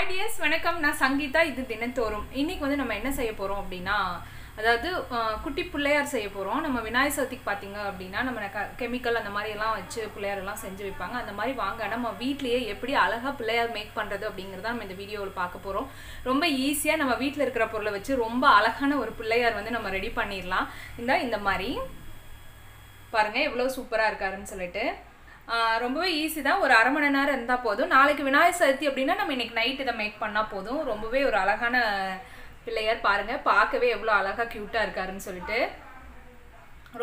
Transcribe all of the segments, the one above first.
Hi dears, வணக்கம். நான் சங்கீதா. இது தினத்தோறும். இன்னைக்கு வந்து நம்ம என்ன செய்ய போறோம் அப்படினா, அதாவது குட்டி பிள்ளையார் செய்ய போறோம். நம்ம விநாயகர் சதுர்த்திக்கு பாத்தீங்க அப்படினா நம்ம கெமிக்கல் அந்த மாதிரி எல்லாம் வச்சு பிள்ளையார் எல்லாம் செஞ்சு வைப்பாங்க. அந்த மாதிரி வாங்க நம்ம வீட்லயே எப்படி அழகா பிள்ளையார் மேக் பண்றது அப்படிங்கறத நம்ம இந்த வீடியோல பார்க்க போறோம். ரொம்ப ஈஸியா நம்ம வீட்ல இருக்கிற பொருளை வச்சு ரொம்ப அழகான ஒரு பிள்ளையார் வந்து நம்ம ரெடி பண்ணிரலாம். இந்த மாதிரி பாருங்க எவ்வளவு சூப்பரா இருக்காருன்னு சொல்லிட்டு ரொம்பவே ஈஸி தான். ஒரு அரை மணி நேரம் இருந்தா போதும். நாளைக்கு விநாயகர் சதுர்த்தி அப்படினா நம்ம இன்னைக்கு நைட் இத மேக் பண்ணா போதும். ரொம்பவே ஒரு அழகான பிள்ளையார் பாருங்க. பார்க்கவே எவ்வளவு அழகா கியூட்டா இருக்காருன்னு சொல்லிட்டு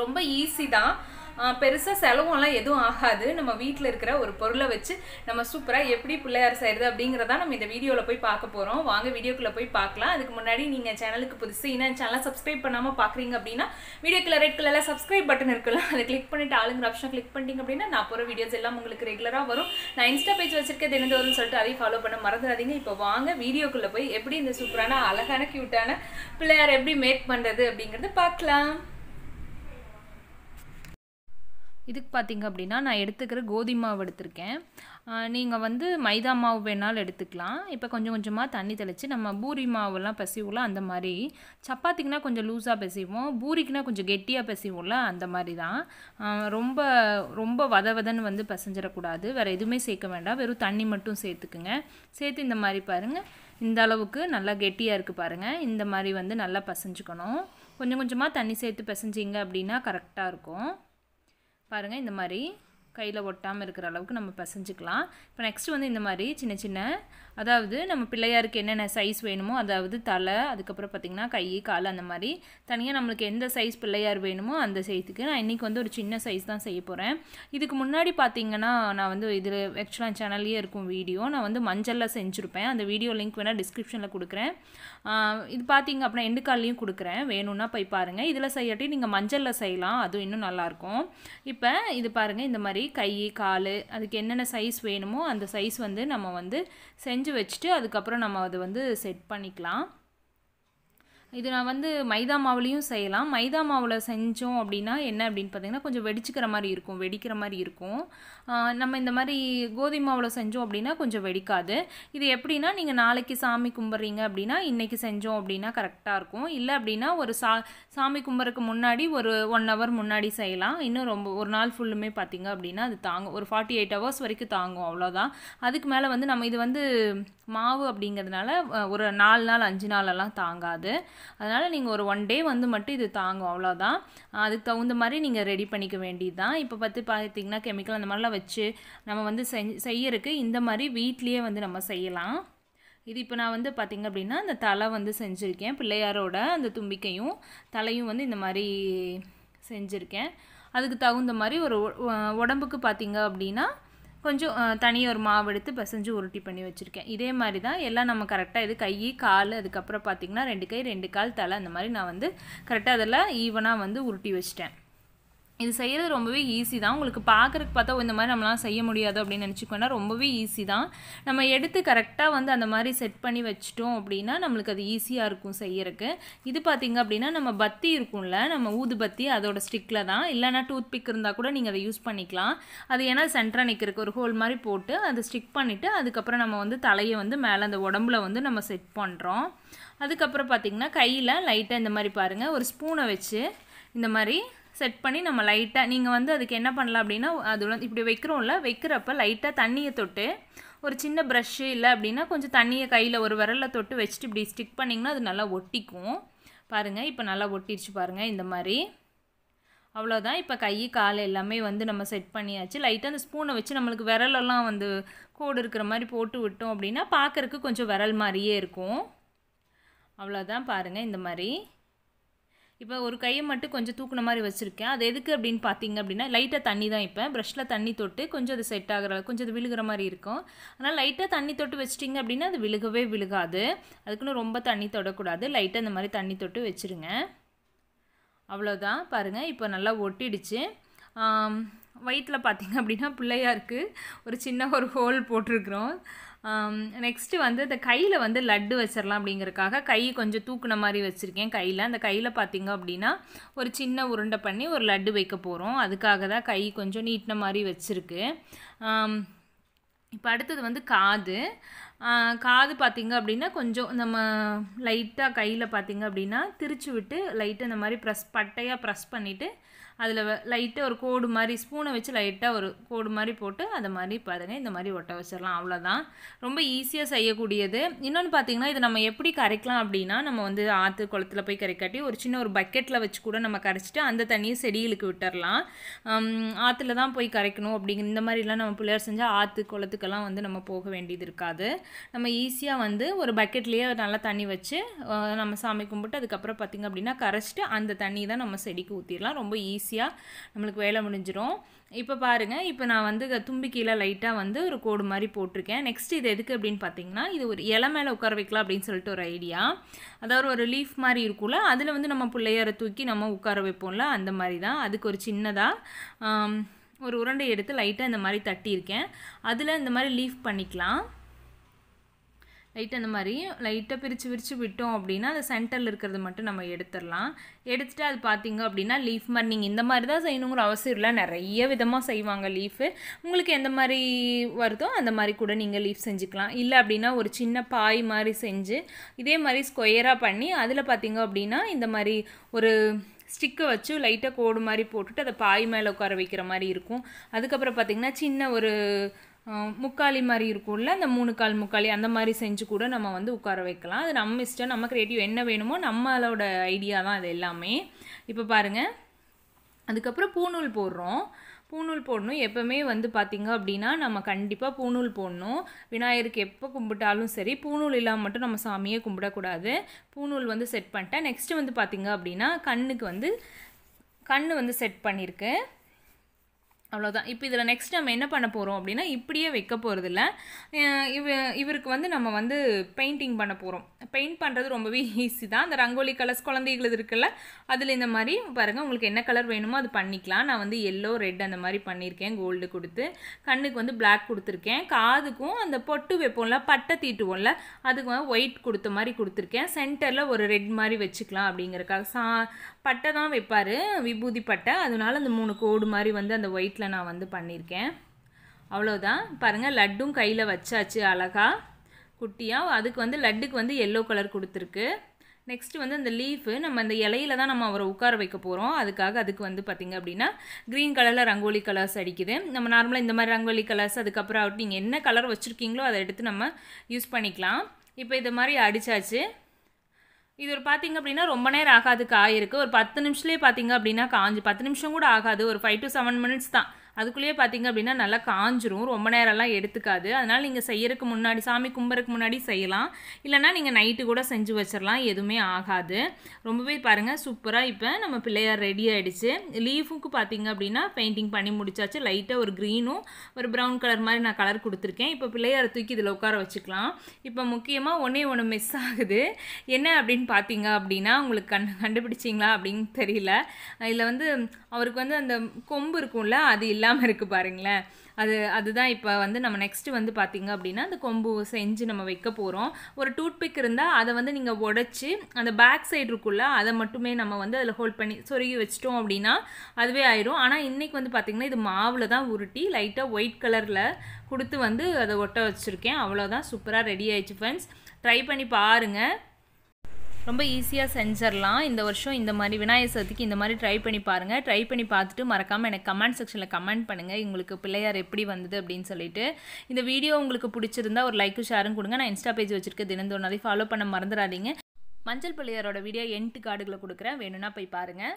ரொம்ப ஈஸி தான். பெருசா செலவுலாம் எதுவும் ஆகாது. நம்ம வீட்ல இருக்கிற ஒரு பொருளை வச்சு நம்ம சூப்பரா எப்படி பிள்ளையார் செய்யறது அப்படிங்கறத நம்ம இந்த வீடியோல போய் பார்க்க போறோம். வாங்க வீடியோக்குள்ள போய் பார்க்கலாம். அதுக்கு முன்னாடி நீங்க சேனலுக்கு புதுசு இன்னும் சேனலை சப்ஸ்கிரைப் பண்ணாம பாக்குறீங்க அப்படினா வீடியோக்குள்ள ரெட் கலர்ல சப்ஸ்கிரைப் பட்டன் இருக்குல்ல, அதை கிளிக் பண்ணிட்டு ஆளுங்கிற ஆப்ஷன் கிளிக் பண்ணிட்டீங்க அப்படினா நான் போற வீடியோஸ் எல்லாம் உங்களுக்கு ரெகுலரா வரும். நான் இன்ஸ்டா பேஜ் வச்சிருக்கேன் தினந்தோறும் சொல்லிட்டு அதையும் ஃபாலோ பண்ண மறந்துடாதீங்க. இப்போ வாங்க வீடியோக்குள்ள போய் எப்படி இந்த சூப்பரான அழகான கியூட்டான பிள்ளையார் எப்படி மேக் பண்றது அப்படிங்கறத பார்க்கலாம். இதுக்கு பார்த்தீங்க அப்படின்னா நான் எடுத்துக்கிற கோதுமை மாவு எடுத்திருக்கேன். நீங்கள் வந்து மைதா மாவு வேணாலும் எடுத்துக்கலாம். இப்போ கொஞ்சம் கொஞ்சமாக தண்ணி தெளித்து நம்ம பூரி மாவுலாம் பிசைவோம்ல அந்த மாதிரி, சப்பாத்திக்குனா கொஞ்சம் லூஸாக பிசைவோம், பூரிக்குனா கொஞ்சம் கெட்டியாக பிசைவோம்ல அந்த மாதிரி தான். ரொம்ப ரொம்ப வதன்னு வந்து பிசைஞ்சிடக்கூடாது. வேறு எதுவுமே சேர்க்க வேண்டாம், வெறும் தண்ணி மட்டும் சேர்த்துக்குங்க. சேர்த்து இந்த மாதிரி பாருங்கள், இந்த அளவுக்கு நல்லா கெட்டியாக இருக்குது பாருங்கள். இந்த மாதிரி வந்து நல்லா பிசைஞ்சுக்கணும். கொஞ்சம் கொஞ்சமாக தண்ணி சேர்த்து பிசைஞ்சிங்க அப்படின்னா கரெக்டாக இருக்கும். பாருங்கள், இந்த மாதிரி கையில் ஒட்டாமல் இருக்கிற அளவுக்கு நம்ம பிசைஞ்சிக்கலாம். இப்போ நெக்ஸ்ட்டு வந்து இந்த மாதிரி சின்ன சின்ன, அதாவது நம்ம பிள்ளையாருக்கு என்னென்ன சைஸ் வேணுமோ, அதாவது தலை, அதுக்கப்புறம் பார்த்திங்கன்னா கை கால் அந்த மாதிரி தனியாக நம்மளுக்கு எந்த சைஸ் பிள்ளையார் வேணுமோ அந்த சைஸுக்கு நான் இன்றைக்கி வந்து ஒரு சின்ன சைஸ் தான் செய்ய போகிறேன். இதுக்கு முன்னாடி பார்த்திங்கன்னா நான் வந்து இதில் ஆக்சுவலாக சேனல்லையே இருக்கும் வீடியோ, நான் வந்து மஞ்சளில் செஞ்சுருப்பேன். அந்த வீடியோ லிங்க் வேணால் டிஸ்கிரிப்ஷனில் கொடுக்குறேன். இது பார்த்திங்க அப்படின்னா எண்டு கால்லையும் கொடுக்குறேன், வேணும்னா போய் பாருங்கள். இதில் செய்யாட்டி நீங்கள் மஞ்சளில் செய்யலாம், அதுவும் இன்னும் நல்லாயிருக்கும். இப்போ இது பாருங்கள், இந்த மாதிரி கை கால் அதுக்கு என்னென்ன சைஸ் வேணுமோ அந்த சைஸ் வந்து நம்ம வந்து செஞ்சு வச்சுட்டு அதுக்கப்புறம் நம்ம அதை வந்து செட் பண்ணிக்கலாம். இது நான் வந்து மைதா மாவுலேயும் செய்யலாம். மைதா மாவில் செஞ்சோம் அப்படின்னா என்ன அப்படின்னு பார்த்தீங்கன்னா கொஞ்சம் வெடிச்சுக்கிற மாதிரி இருக்கும், வெடிக்கிற மாதிரி இருக்கும். நம்ம இந்த மாதிரி கோதுமை மாவில் செஞ்சோம் அப்படின்னா கொஞ்சம் வெடிக்காது. இது எப்படின்னா நீங்கள் நாளைக்கு சாமி கும்பிட்றீங்க அப்படின்னா இன்றைக்கி செஞ்சோம் அப்படின்னா கரெக்டாக இருக்கும். இல்லை அப்படின்னா ஒரு சாமி கும்பிட்றதுக்கு முன்னாடி ஒரு 1 hour முன்னாடி செய்யலாம். இன்னும் ரொம்ப ஒரு நாள் ஃபுல்லுமே பார்த்திங்க அப்படின்னா அது தாங்கும், ஒரு 48 hours வரைக்கும் தாங்கும், அவ்வளோதான். அதுக்கு மேலே வந்து நம்ம இது வந்து மாவு அப்படிங்கிறதுனால ஒரு 4 நாள் 5 நாளெல்லாம் தாங்காது. அதனால் நீங்கள் ஒரு 1 day வந்து மட்டும் இது தாங்கும், அவ்வளோதான். அதுக்கு தகுந்த மாதிரி நீங்கள் ரெடி பண்ணிக்க வேண்டியது தான். இப்போ பார்த்திங்கன்னா கெமிக்கல் அந்த மாதிரிலாம் வச்சு நம்ம வந்து செய்யறதுக்கு இந்த மாதிரி வீட்லேயே வந்து நம்ம செய்யலாம். இது இப்போ நான் வந்து பார்த்திங்க அப்படின்னா அந்த தலை வந்து செஞ்சுருக்கேன், பிள்ளையாரோட அந்த தும்பிக்கையும் தலையும் வந்து இந்த மாதிரி செஞ்சுருக்கேன். அதுக்கு தகுந்த மாதிரி ஒரு உடம்புக்கு பார்த்திங்க அப்படின்னா கொஞ்சம் தனியாக ஒரு மாவு எடுத்து பிசைஞ்சு உருட்டி பண்ணி வச்சுருக்கேன். இதே மாதிரி தான் எல்லாம் நம்ம கரெக்டாக இது கை கால் அதுக்கப்புறம் பார்த்திங்கன்னா 2 கை 2 கால் தலை அந்த மாதிரி நான் வந்து கரெக்டாக அதில் ஈவனாக வந்து உருட்டி வச்சிட்டேன். இது செய்கிறது ரொம்பவே ஈஸி தான். உங்களுக்கு பார்க்குறதுக்கு பார்த்தா இந்த மாதிரி நம்மளாம் செய்ய முடியாது அப்படின்னு நினச்சிக்கோன்னா ரொம்பவே ஈஸி தான். நம்ம எடுத்து கரெக்டாக வந்து அந்த மாதிரி செட் பண்ணி வச்சிட்டோம் அப்படின்னா நம்மளுக்கு அது ஈஸியாக இருக்கும் செய்யறதுக்கு. இது பார்த்திங்க அப்படின்னா நம்ம பத்தி இருக்கும்ல, நம்ம ஊதுபத்தி அதோட ஸ்டிக்கில் தான், இல்லைனா டூத் பிக் இருந்தால் கூட நீங்கள் அதை யூஸ் பண்ணிக்கலாம். அது ஏன்னா சென்டராக நிற்கிறதுக்கு ஒரு ஹோல் மாதிரி போட்டு அதை ஸ்டிக் பண்ணிவிட்டு அதுக்கப்புறம் நம்ம வந்து தலையை வந்து மேலே அந்த உடம்புல வந்து நம்ம செட் பண்ணுறோம். அதுக்கப்புறம் பார்த்திங்கன்னா கையில் லைட்டாக இந்த மாதிரி பாருங்கள் ஒரு ஸ்பூனை வச்சு இந்த மாதிரி செட் பண்ணி நம்ம லைட்டாக நீங்கள் வந்து அதுக்கு என்ன பண்ணலாம் அப்படின்னா அது வந்து இப்படி வைக்கிறோம்ல, வைக்கிறப்ப லைட்டாக தண்ணியை தொட்டு ஒரு சின்ன ப்ரஷ்ஷு இல்லை அப்படின்னா கொஞ்சம் தண்ணியை கையில் ஒரு விரலில் தொட்டு வச்சுட்டு இப்படி ஸ்டிக் பண்ணிங்கன்னா அது நல்லா ஒட்டிக்கும். பாருங்கள், இப்போ நல்லா ஒட்டிடுச்சு பாருங்கள் இந்த மாதிரி. அவ்வளோதான். இப்போ கை கால் எல்லாமே வந்து நம்ம செட் பண்ணியாச்சு. லைட்டாக அந்த ஸ்பூனை வச்சு நம்மளுக்கு விரலெல்லாம் வந்து கோடு இருக்கிற மாதிரி போட்டு விட்டோம் அப்படின்னா பார்க்குறதுக்கு கொஞ்சம் விரல் மாதிரியே இருக்கும். அவ்வளோதான் பாருங்கள் இந்த மாதிரி. இப்போ ஒரு கையை மட்டும் கொஞ்சம் தூக்குன மாதிரி வச்சுருக்கேன். அது எதுக்கு அப்படின்னு பார்த்தீங்க அப்படின்னா லைட்டாக தண்ணி தான், இப்போ ப்ரஷ்ஷில் தண்ணி தொட்டு கொஞ்சம் அது செட் ஆகிற கொஞ்சம் அது விழுகிற மாதிரி இருக்கும். அதனால் லைட்டாக தண்ணி தொட்டு வச்சிட்டிங்க அப்படின்னா அது விழுகாது. அதுக்குன்னு ரொம்ப தண்ணி தொடக்கூடாது, லைட்டாக இந்த மாதிரி தண்ணி தொட்டு வச்சுருங்க. அவ்வளோதான் பாருங்கள், இப்போ நல்லா ஒட்டிடுச்சு. வயிற்றில் பார்த்திங்க அப்படின்னா பிள்ளையாருக்கு ஒரு சின்ன ஒரு ஹோல் போட்டிருக்கிறோம். நெக்ஸ்ட்டு வந்து இந்த கையில் வந்து லட்டு வச்சிடலாம் அப்படிங்கிறதுக்காக கை கொஞ்சம் தூக்குன மாதிரி வச்சுருக்கேன் கையில். அந்த கையில் பார்த்திங்க அப்படின்னா ஒரு சின்ன உருண்டை பண்ணி ஒரு லட்டு வைக்க போகிறோம். அதுக்காக தான் கை கொஞ்சம் நீட்டின மாதிரி வச்சுருக்கு. இப்போ அடுத்தது வந்து காது. காது பார்த்திங்க அப்படின்னா கொஞ்சம் நம்ம லைட்டாக கையில் பார்த்திங்க அப்படின்னா திரிச்சு விட்டு லைட்டாக இந்த மாதிரி பட்டையாக ப்ரெஸ் பண்ணிவிட்டு அதில் லைட்டாக ஒரு கோடு மாதிரி ஸ்பூனை வச்சு லைட்டாக ஒரு கோடு மாதிரி போட்டு அதை மாதிரி பாருங்கள் இந்த மாதிரி ஒட்ட வச்சிடலாம். அவ்வளோதான், ரொம்ப ஈஸியாக செய்யக்கூடியது. இன்னொன்று பார்த்திங்கன்னா இது நம்ம எப்படி கரைக்கலாம் அப்படின்னா நம்ம வந்து ஆற்று குளத்தில் போய் கரைக்காட்டி ஒரு சின்ன ஒரு பக்கெட்டில் வச்சு கூட நம்ம கரைச்சிட்டு அந்த தண்ணியை செடிகளுக்கு விட்டுறலாம். ஆற்றுல தான் போய் கரைக்கணும் அப்படிங்கிற இந்த மாதிரிலாம் நம்ம பிள்ளையார் செஞ்சால் ஆற்று குளத்துக்கெல்லாம் வந்து நம்ம போக வேண்டியது இருக்காது. நம்ம ஈஸியாக வந்து ஒரு பக்கெட்லேயே நல்லா தண்ணி வச்சு நம்ம சாமி கும்பிட்டு அதுக்கப்புறம் பார்த்திங்க அப்படின்னா கரைச்சிட்டு அந்த தண்ணி தான் நம்ம செடிக்கு ஊற்றிடலாம். ரொம்ப ஈஸியாக நம்மளுக்கு வேலை முடிஞ்சிடும். இப்போ பாருங்கள், இப்போ நான் வந்து தும்பிக்கையில் லைட்டாக வந்து ஒரு கோடு மாதிரி போட்டிருக்கேன். நெக்ஸ்ட் இது எதுக்கு அப்படின்னு பார்த்தீங்கன்னா இது ஒரு இலை மேலே உட்கார வைக்கலாம் அப்படின்னு சொல்லிட்டு ஒரு ஐடியா. அதாவது ஒரு லீஃப் மாதிரி இருக்கும்ல, அதில் வந்து நம்ம பிள்ளையாரை தூக்கி நம்ம உட்கார வைப்போம்ல, அந்த மாதிரி தான். அதுக்கு ஒரு சின்னதாக ஒரு உருண்டை எடுத்து லைட்டாக இந்த மாதிரி தட்டியிருக்கேன். அதில் இந்த மாதிரி லீஃப் பண்ணிக்கலாம். லைட்டாக இந்த மாதிரி லைட்டாக பிரித்து விட்டோம் அப்படின்னா அந்த சென்டரில் இருக்கிறது மட்டும் நம்ம எடுத்துடலாம். எடுத்துகிட்டு அது பார்த்திங்க அப்படின்னா லீஃப் மாதிரி நீங்கள் இந்த மாதிரி தான் செய்யணுங்கிற அவசியம் இல்லை, நிறைய விதமாக செய்வாங்க லீஃபு. உங்களுக்கு எந்த மாதிரி வருதோ அந்த மாதிரி கூட நீங்கள் லீஃப் செஞ்சுக்கலாம். இல்லை அப்படின்னா ஒரு சின்ன பாய் மாதிரி செஞ்சு இதே மாதிரி ஸ்கொயராக பண்ணி அதில் பார்த்திங்க அப்படின்னா இந்த மாதிரி ஒரு ஸ்டிக்கை வச்சு லைட்டாக கோடு மாதிரி போட்டுட்டு அதை பாய் மேலே உட்கார வைக்கிற மாதிரி இருக்கும். அதுக்கப்புறம் பார்த்திங்கன்னா சின்ன ஒரு முக்காலி மாதிரி இருக்கும்ல, அந்த 3 கால் முக்காலி அந்த மாதிரி செஞ்சு கூட நம்ம வந்து உட்கார வைக்கலாம். அது நம்ம இஷ்டம், நம்ம க்ரியேட்டிவ் என்ன வேணுமோ நம்மளோட ஐடியா தான் அது எல்லாமே. இப்போ பாருங்கள், அதுக்கப்புறம் பூநூல் போடுறோம். பூநூல் போடணும். எப்போவுமே வந்து பார்த்திங்க அப்படின்னா நம்ம கண்டிப்பாக பூநூல் போடணும். விநாயகருக்கு எப்போ கும்பிட்டாலும் சரி பூநூல் இல்லாமல் மட்டும் நம்ம சாமியே கும்பிடக்கூடாது. பூநூல் வந்து செட் பண்ணிட்டேன். நெக்ஸ்ட்டு வந்து பார்த்திங்க அப்படின்னா கண்ணு வந்து செட் பண்ணியிருக்கு. அவ்வளோதான். இப்போ இதில் நெக்ஸ்ட் நம்ம என்ன பண்ண போகிறோம் அப்படின்னா இப்படியே வைக்க போகிறதில்ல, இவருக்கு வந்து நம்ம வந்து பெயிண்டிங் பண்ண போகிறோம். பெயிண்ட் பண்ணுறது ரொம்பவே ஈஸி தான். அந்த ரங்கோலி கலர்ஸ் குழந்தைகள் இருக்குல்ல, அதில் இந்த மாதிரி பாருங்கள், உங்களுக்கு என்ன கலர் வேணுமோ அது பண்ணிக்கலாம். நான் வந்து எல்லோ ரெட் அந்த மாதிரி பண்ணியிருக்கேன், கோல்டு கொடுத்து. கண்ணுக்கு வந்து பிளாக் கொடுத்துருக்கேன். காதுக்கும் அந்த பொட்டு வைப்போம்ல, பட்டை தீட்டுவோம்ல, அதுக்கு வந்து ஒயிட் கொடுத்த மாதிரி கொடுத்துருக்கேன். சென்டரில் ஒரு ரெட் மாதிரி வச்சுக்கலாம் அப்படிங்கிறக்காக. பட்டை தான் வைப்பார், விபூதி பட்டை, அதனால அந்த 3 கோடு மாதிரி வந்து அந்த ஒயிட்டில் நான் வந்து பண்ணியிருக்கேன். அவ்வளோதான். பாருங்கள், லட்டும் கையில் வச்சாச்சு அழகாக குட்டியாக. அதுக்கு வந்து லட்டுக்கு வந்து எல்லோ கலர் கொடுத்துருக்கு. நெக்ஸ்ட்டு வந்து அந்த லீஃபு நம்ம அந்த இலையில தான் நம்ம அவரை உட்கார வைக்க போகிறோம். அதுக்கு வந்து பார்த்திங்க அப்படின்னா க்ரீன் கலரில் ரங்கோலி கலர்ஸ் அடிக்குது. நம்ம நார்மலாக இந்த மாதிரி ரங்கோலி கலர்ஸ் அதுக்கப்புறம் அவுட் நீங்கள் என்ன கலர் வச்சுருக்கீங்களோ அதை எடுத்து நம்ம யூஸ் பண்ணிக்கலாம். இப்போ இது மாதிரி அடித்தாச்சு. இது ஒரு பார்த்திங்க அப்படின்னா ரொம்ப நேரம் ஆகாது, காயிருக்கு. ஒரு 10 நிமிஷத்துலேயே பார்த்திங்க அப்படின்னா 10 நிமிஷம் கூட ஆகாது, ஒரு 5 to 7 minutes தான். அதுக்குள்ளேயே பார்த்திங்க அப்படின்னா நல்லா காஞ்சிரும், ரொம்ப நேரம்லாம் எடுத்துக்காது. அதனால் நீங்கள் செய்யறதுக்கு முன்னாடி, சாமி கும்புறதுக்கு முன்னாடி செய்யலாம். இல்லைனா நீங்கள் நைட்டு கூட செஞ்சு வச்சிடலாம், எதுவுமே ஆகாது. ரொம்பவே பாருங்கள் சூப்பராக இப்போ நம்ம பிள்ளையார் ரெடி ஆகிடுச்சு. லீஃபுக்கு பார்த்திங்க அப்படின்னா பெயிண்டிங் பண்ணி முடிச்சாச்சு. லைட்டாக ஒரு க்ரீனும் ஒரு ப்ரௌன் கலர் மாதிரி நான் கலர் கொடுத்துருக்கேன். இப்போ பிள்ளையாரை தூக்கி இதில் உட்கார வச்சுக்கலாம். இப்போ முக்கியமாக ஒன்று மிஸ் ஆகுது. என்ன அப்படின்னு பார்த்திங்க அப்படின்னா உங்களுக்கு கண்டுபிடிச்சிங்களா அப்படின்னு தெரியல. இதில் வந்து அவருக்கு வந்து அந்த கொம்பு இருக்கும்ல, அது இல்லாமல் இருக்குது பாருங்களேன். அதுதான் இப்போ வந்து நம்ம நெக்ஸ்ட்டு வந்து பார்த்திங்க அப்படின்னா அந்த கொம்பு செஞ்சு நம்ம வைக்க போகிறோம். ஒரு டூத்பிக் இருந்தால் அதை வந்து நீங்கள் உடச்சி அந்த பேக் சைடு இருக்குல்ல, அதை மட்டுமே நம்ம வந்து அதில் ஹோல்ட் பண்ணி சொருகி வச்சிட்டோம் அப்படின்னா அதுவே ஆயிடும். ஆனால் இன்றைக்கி வந்து பார்த்திங்கன்னா இது மாவில் தான் உருட்டி லைட்டாக ஒயிட் கலரில் கொடுத்து வந்து அதை ஒட்ட வச்சுருக்கேன். அவ்வளோதான், சூப்பராக ரெடி ஆயிடுச்சு ஃப்ரெண்ட்ஸ். ட்ரை பண்ணி பாருங்கள், ரொம்ப ஈஸியாக செஞ்சிடலாம். இந்த வருஷம் இந்த மாதிரி விநாயகர் சதுர்த்திக்கு இந்த மாதிரி ட்ரை பண்ணி பாருங்கள். ட்ரை பண்ணி பார்த்துட்டு மறக்காமல் எனக்கு கமெண்ட் செக்ஷனில் கமெண்ட் பண்ணுங்கள் உங்களுக்கு பிள்ளையார் எப்படி வந்தது அப்படின்னு சொல்லிட்டு. இந்த வீடியோ உங்களுக்கு பிடிச்சிருந்தா ஒரு லைக்கும் ஷேரும் கொடுங்க. நான் இன்ஸ்டா பேஜ் வச்சுருக்கேன், தினந்தோறும் அதை ஃபாலோ பண்ண மறந்துடாதீங்க. மஞ்சள் பிள்ளையாரோட வீடியோ எண்ட் கார்டுகளை கொடுக்குறேன், வேணும்னா போய் பாருங்கள்.